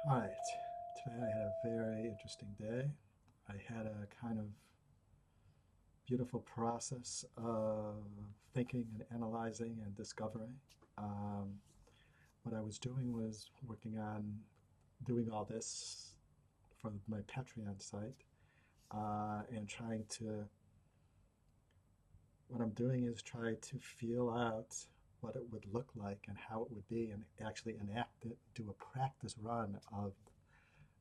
All right, today I had a very interesting day. I had a kind of beautiful process of thinking and analyzing and discovering. Um, what I was doing was working on doing all this for my Patreon site and trying to, what I'm doing is try to feel out what it would look like and how it would be and actually enact it, do a practice run of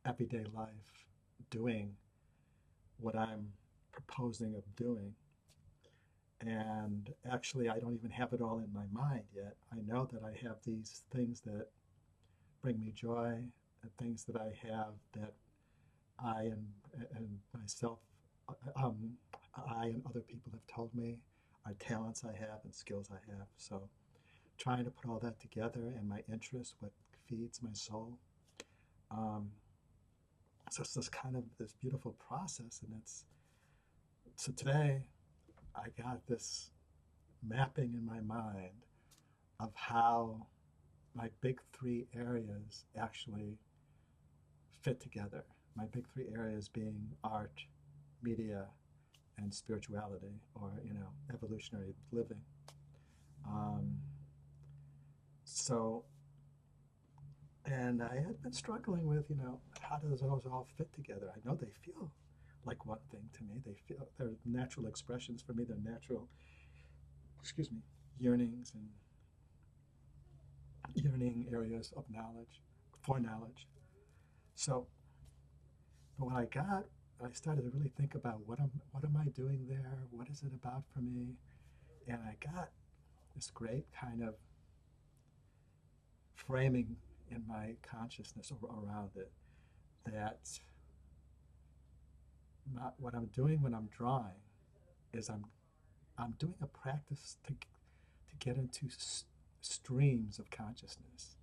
everyday life doing what I'm proposing of doing. And actually, I don't even have it all in my mind yet. I know that I have these things that bring me joy, and things that I have that I and myself, um, I and other people have told me are talents I have and skills I have. So trying to put all that together and my interests, what feeds my soul. Um, so it's this kind of this beautiful process, and it's so today I got this mapping in my mind of how my big three areas actually fit together. My big three areas being art, media, and spirituality, or evolutionary living. Um, so, and I had been struggling with, how does those all fit together? I know they feel like one thing to me. They feel they're natural expressions for me. They're natural, excuse me, yearnings and yearning areas of knowledge, for knowledge. So, but when I started to really think about what am I doing there? What is it about for me? And I got this great kind of framing in my consciousness around it that not what I'm doing when I'm drawing is I'm doing a practice to get into streams of consciousness.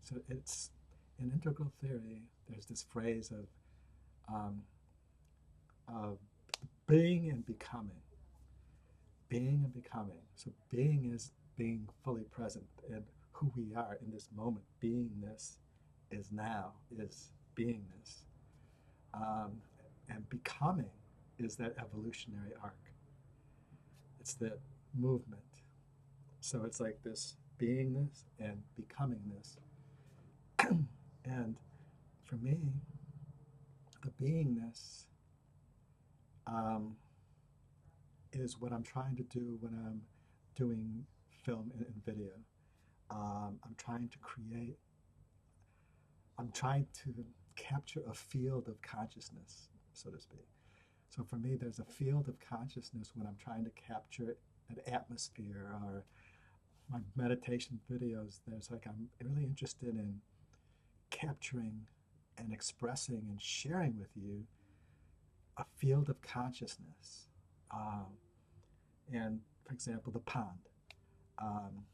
So it's in integral theory. There's this phrase um, of being and becoming, being and becoming. So being is being fully present in who we are in this moment. Beingness is now, is beingness. Um, and becoming is that evolutionary arc. It's that movement. So it's like this beingness and becomingness. And for me, the beingness um, is what I'm trying to do when I'm doing film and video. I'm trying to create, I'm trying to capture a field of consciousness, so to speak. So for me, there's a field of consciousness when I'm trying to capture an atmosphere or my meditation videos. There's like, I'm really interested in capturing and expressing and sharing with you a field of consciousness. Um, and for example, the pond. Um,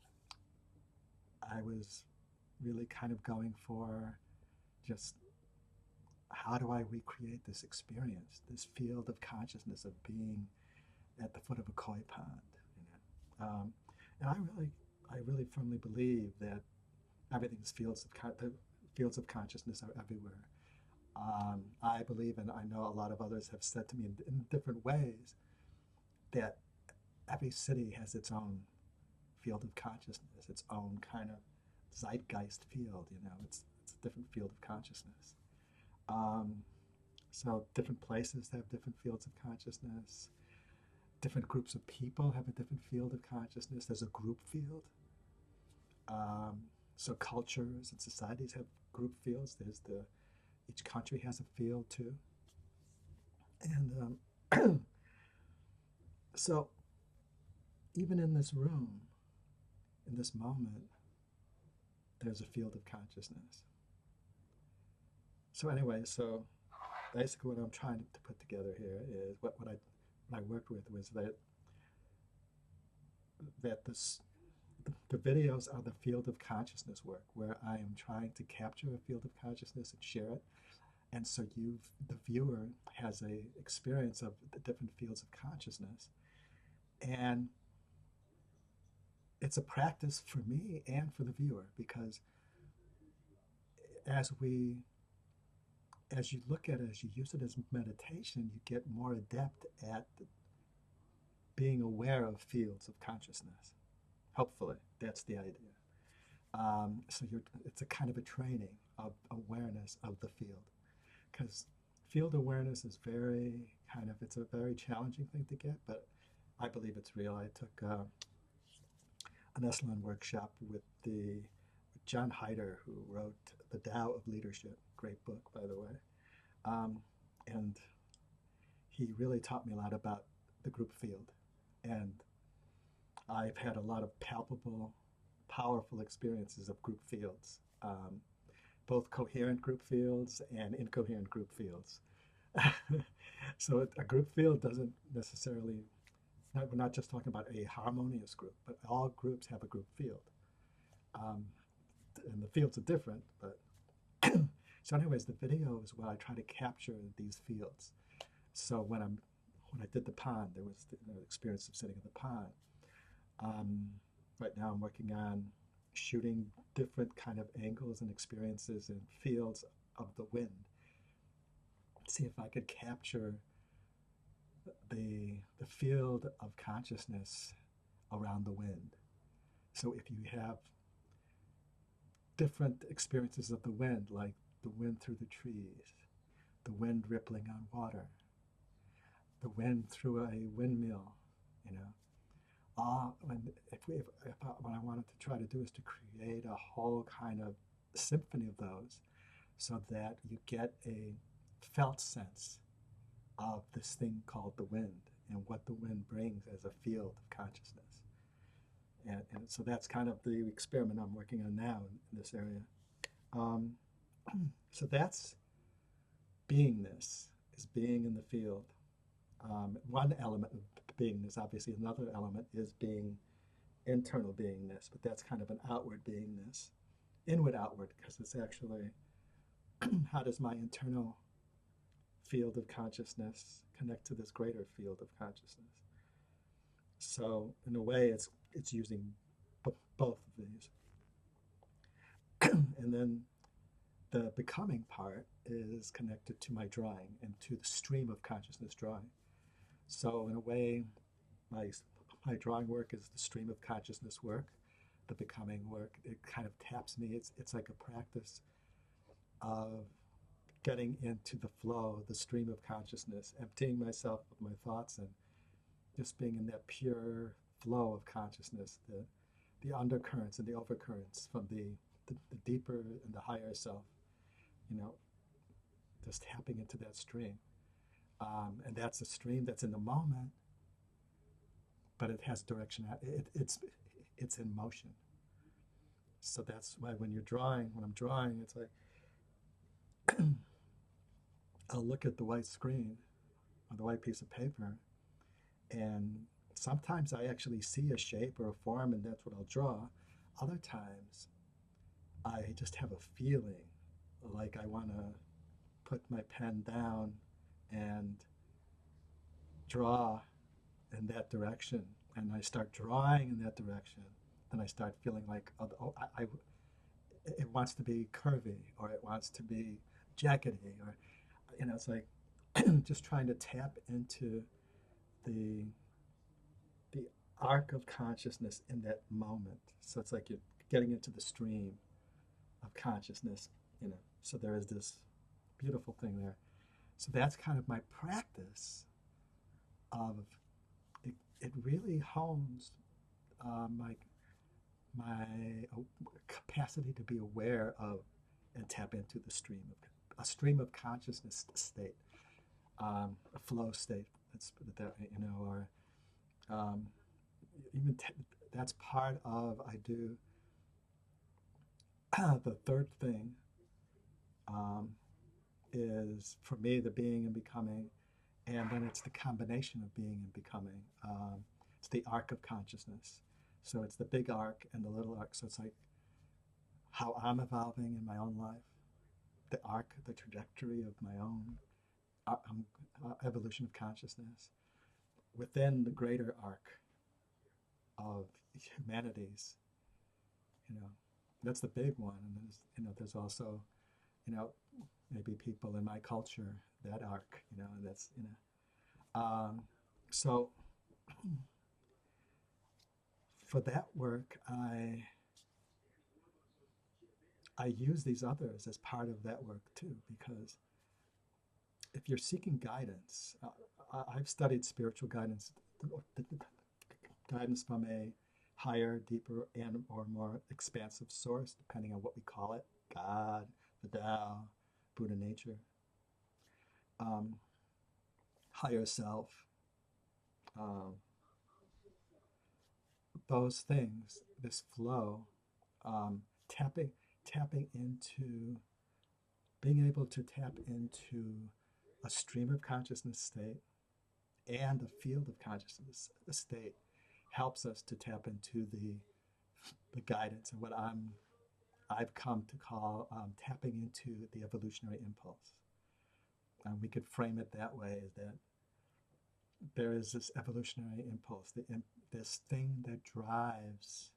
I was really kind of going for just how do I recreate this experience, this field of consciousness of being at the foot of a koi pond. You and I really firmly believe that everything's the fields of consciousness are everywhere. I believe, and I know a lot of others have said to me in different ways, that every city has its own field of consciousness, its own kind of zeitgeist field. It's a different field of consciousness. Um, so different places have different fields of consciousness. Different groups of people have a different field of consciousness. There's a group field. Um, so cultures and societies have group fields. Each country has a field too. And so even in this room, in this moment, there's a field of consciousness. So anyway, so basically what I'm trying to put together here is what I worked with was that the videos are the field of consciousness work where I am trying to capture a field of consciousness and share it. And so the viewer has a experience of the different fields of consciousness. And it's a practice for me and for the viewer because as we as you look at it, as you use it as meditation, you get more adept at being aware of fields of consciousness. Hopefully, that's the idea. So it's a kind of a training of awareness of the field, because field awareness is it's a very challenging thing to get, but I believe it's real. I took an Esalen workshop with John Heider, who wrote The Tao of Leadership, great book, by the way. And he really taught me a lot about the group field. And I've had a lot of palpable, powerful experiences of group fields, both coherent group fields and incoherent group fields. So a group field doesn't necessarily, we're not just talking about a harmonious group, but all groups have a group field. And the fields are different, but so anyways, the video is where I try to capture these fields. So when I did the pond, there was the experience of sitting in the pond. Right now I'm working on shooting different kind of angles and experiences and fields of the wind. See if I could capture the field of consciousness around the wind. So if you have different experiences of the wind, like the wind through the trees, the wind rippling on water, the wind through a windmill, what I wanted to try to do is to create a whole kind of symphony of those, so that you get a felt sense of this thing called the wind and what the wind brings as a field of consciousness. And so that's kind of the experiment I'm working on now in this area. So that's beingness, is being in the field. One element of beingness, obviously another element is being internal beingness, but that's kind of an outward beingness. Inward outward, because it's actually how does my internal field of consciousness connect to this greater field of consciousness? So in a way, it's using both of these. And then the becoming part is connected to my drawing and to the stream of consciousness drawing. So in a way, my drawing work is the stream of consciousness work. The becoming work, it kind of taps me. It's like a practice of getting into the flow, the stream of consciousness, emptying myself of my thoughts and just being in that pure flow of consciousness, the undercurrents and the overcurrents from the deeper and the higher self, just tapping into that stream. And that's a stream that's in the moment, but it has direction. It's in motion. So that's why when I'm drawing, it's like I'll look at the white screen or the white piece of paper, and sometimes I actually see a shape or a form, and that's what I'll draw. Other times, I just have a feeling like I want to put my pen down and draw in that direction, and I start drawing in that direction. Then I start feeling like, it wants to be curvy, or it wants to be jaggedy, or it's like just trying to tap into the arc of consciousness in that moment. So it's like you're getting into the stream of consciousness, So there is this beautiful thing there. So that's kind of my practice of it. It really hones my capacity to be aware of and tap into the stream of consciousness state, a flow state. Let's put it that way, or even that's part of I do. The third thing is for me the being and becoming, and then it's the combination of being and becoming. It's the arc of consciousness. So it's the big arc and the little arc. So it's like how I'm evolving in my own life, the arc, the trajectory of my own evolution of consciousness within the greater arc of humanity's. That's the big one. And there's also maybe people in my culture, that arc, so for that work, I use these others as part of that work too, because if you're seeking guidance, I've studied spiritual guidance, guidance from a higher, deeper, and or more expansive source, depending on what we call it, God, the Tao, Buddha nature, um, higher self, um, those things, this flow, um, tapping tapping into being able to tap into a stream of consciousness state and a field of consciousness state helps us to tap into the guidance and what I've come to call tapping into the evolutionary impulse. We could frame it that way: is that there is this evolutionary impulse, this thing that drives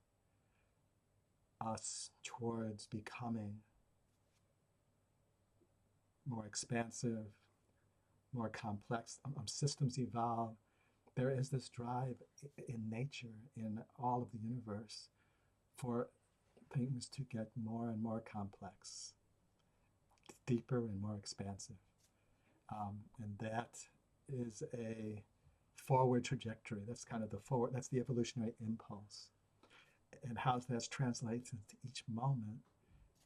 us towards becoming more expansive, more complex. Systems evolve. There is this drive in nature, in all of the universe, for things to get more and more complex, deeper and more expansive. And that is a forward trajectory. That's kind of that's the evolutionary impulse. And how that translates into each moment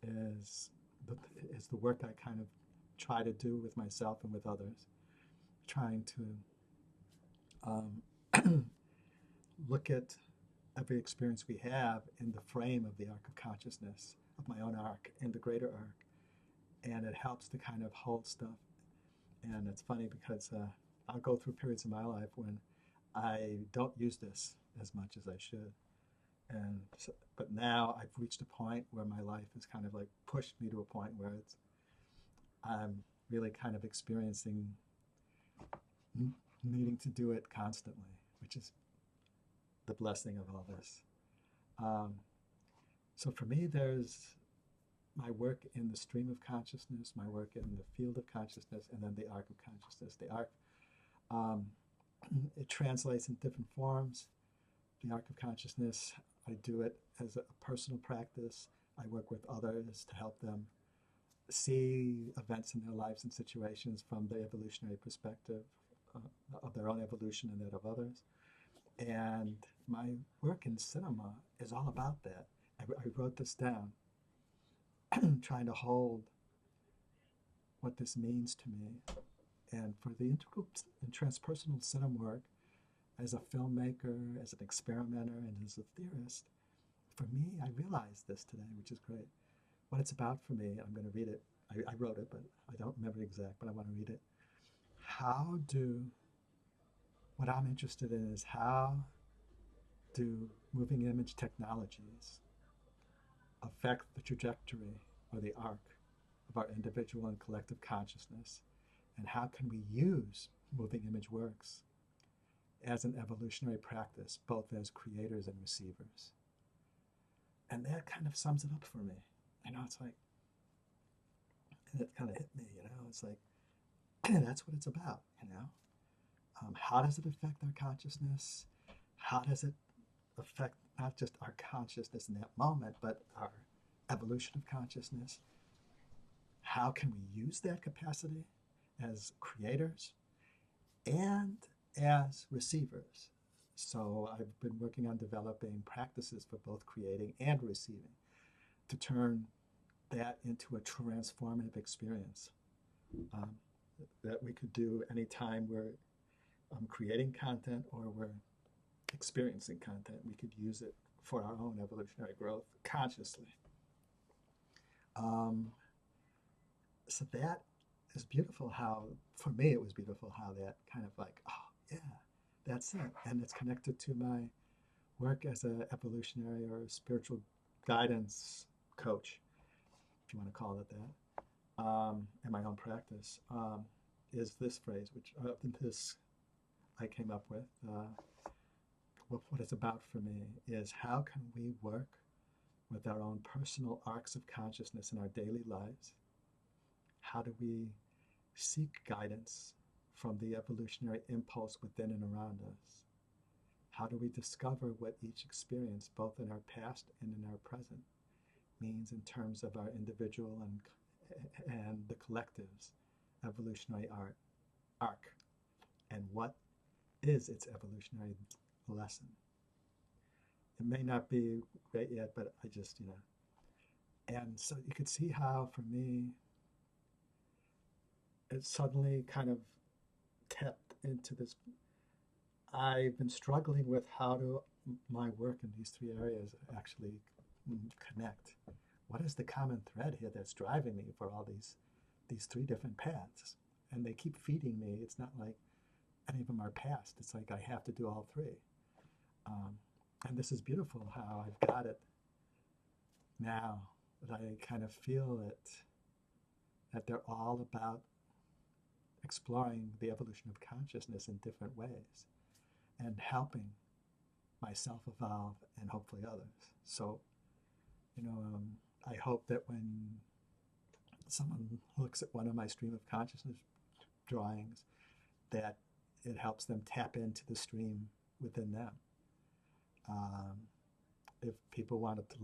is the work I kind of try to do with myself and with others, trying to look at every experience we have in the frame of the arc of consciousness, of my own arc and the greater arc. And it helps to kind of hold stuff. And it's funny because I'll go through periods in my life when I don't use this as much as I should. And so, but now I've reached a point where my life has kind of like pushed me to a point where I'm really kind of experiencing needing to do it constantly, which is the blessing of all this. So for me, there's my work in the stream of consciousness, my work in the field of consciousness, and then the arc of consciousness. The arc, it translates in different forms. The arc of consciousness, I do it as a personal practice. I work with others to help them see events in their lives and situations from the evolutionary perspective of their own evolution and that of others. And my work in cinema is all about that. I wrote this down, trying to hold what this means to me. And for the integral and transpersonal cinema work, as a filmmaker, as an experimenter, and as a theorist, for me, I realized this today, which is great. What it's about for me, I'm going to read it. I wrote it, but I don't remember the exact, but I want to read it. What I'm interested in is how do moving image technologies affect the trajectory or the arc of our individual and collective consciousness, and how can we use moving image works as an evolutionary practice, both as creators and receivers. And that kind of sums it up for me. It's like, and it kind of hit me, it's like, that's what it's about, How does it affect our consciousness? How does it affect not just our consciousness in that moment, but our evolution of consciousness? How can we use that capacity as creators and as receivers? So I've been working on developing practices for both creating and receiving to turn that into a transformative experience that we could do anytime we're creating content or we're experiencing content. We could use it for our own evolutionary growth consciously. So that is beautiful how, for me, it was beautiful how that kind of like, oh, yeah, that's it. And it's connected to my work as an evolutionary or spiritual guidance coach, if you want to call it that, in my own practice, is this phrase, which this I came up with. What it's about for me is how can we work with our own personal arcs of consciousness in our daily lives How do we seek guidance from the evolutionary impulse within and around us? How do we discover what each experience, both in our past and in our present, means in terms of our individual and the collective's evolutionary arc, and what is its evolutionary lesson? It may not be great yet, but I just, and so you could see how, for me, it suddenly kind of tapped into this. I've been struggling with how do my work in these three areas actually connect. What is the common thread here that's driving me for all these three different paths? And they keep feeding me. It's not like any of them are past. It's like I have to do all three. And this is beautiful how I've got it now, that I kind of feel it, that they're all about exploring the evolution of consciousness in different ways and helping myself evolve and hopefully others. So, I hope that when someone looks at one of my stream of consciousness drawings, that it helps them tap into the stream within them. If people wanted to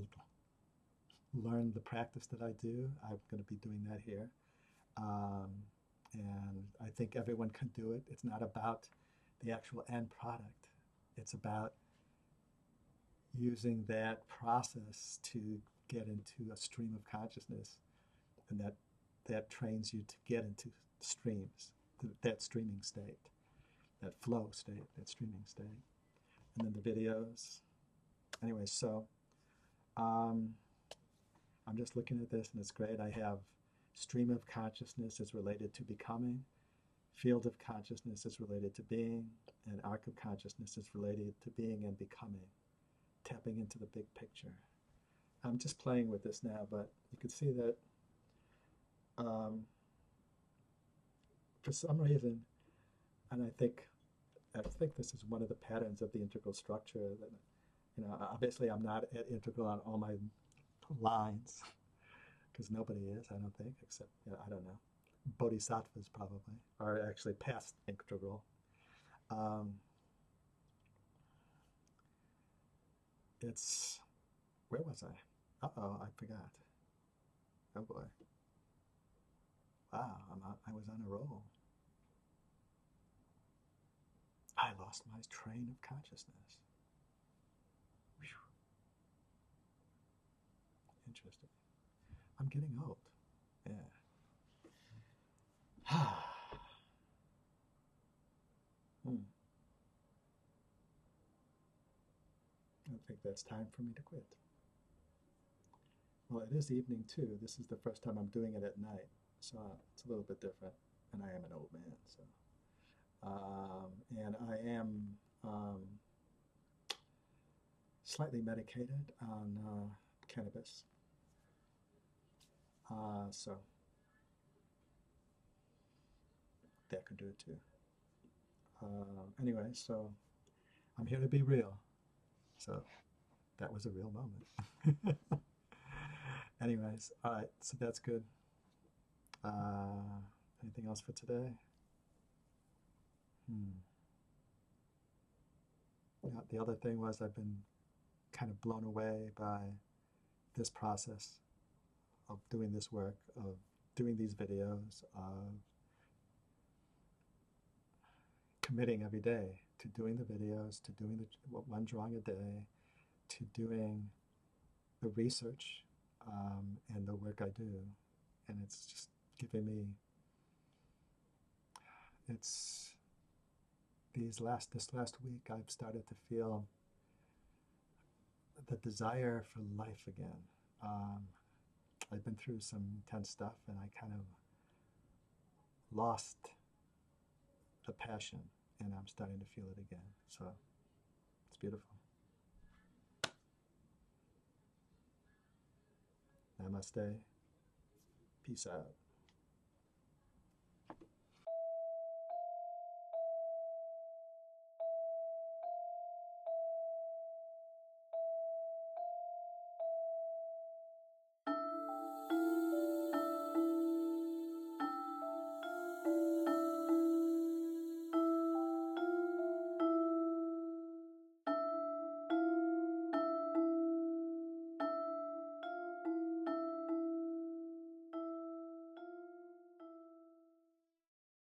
learn the practice that I do, I'm going to be doing that here. And I think everyone can do it. It's not about the actual end product. It's about using that process to get into a stream of consciousness, and that trains you to get into streams, that streaming state, that flow state, that streaming state. And then the videos. Anyway, so I'm just looking at this, and it's great. I have stream of consciousness is related to becoming, field of consciousness is related to being, and arc of consciousness is related to being and becoming, tapping into the big picture. I'm just playing with this now, but you can see that for some reason, and I think this is one of the patterns of the integral structure, that, obviously I'm not at integral on all my lines, because nobody is, I don't think, except, I don't know, bodhisattvas probably, are actually past integral. Where was I? Uh-oh, I forgot. Oh boy. Wow, I was on a roll. I lost my train of consciousness. Whew. Interesting. I'm getting old. Yeah. I think that's time for me to quit. Well, it is evening too. This is the first time I'm doing it at night, so it's a little bit different. And I am an old man, so. And I am slightly medicated on cannabis. So that could do it too. Anyway, so I'm here to be real. So that was a real moment. Anyways, all right, so that's good. Anything else for today? Yeah, the other thing was I've been kind of blown away by this process of doing this work, of doing these videos, of committing every day to doing the videos, to doing one drawing a day, to doing the research and the work I do. And it's just giving me, this last week I've started to feel the desire for life again. I've been through some intense stuff, and I kind of lost the passion, and I'm starting to feel it again. So it's beautiful. Namaste. Peace out.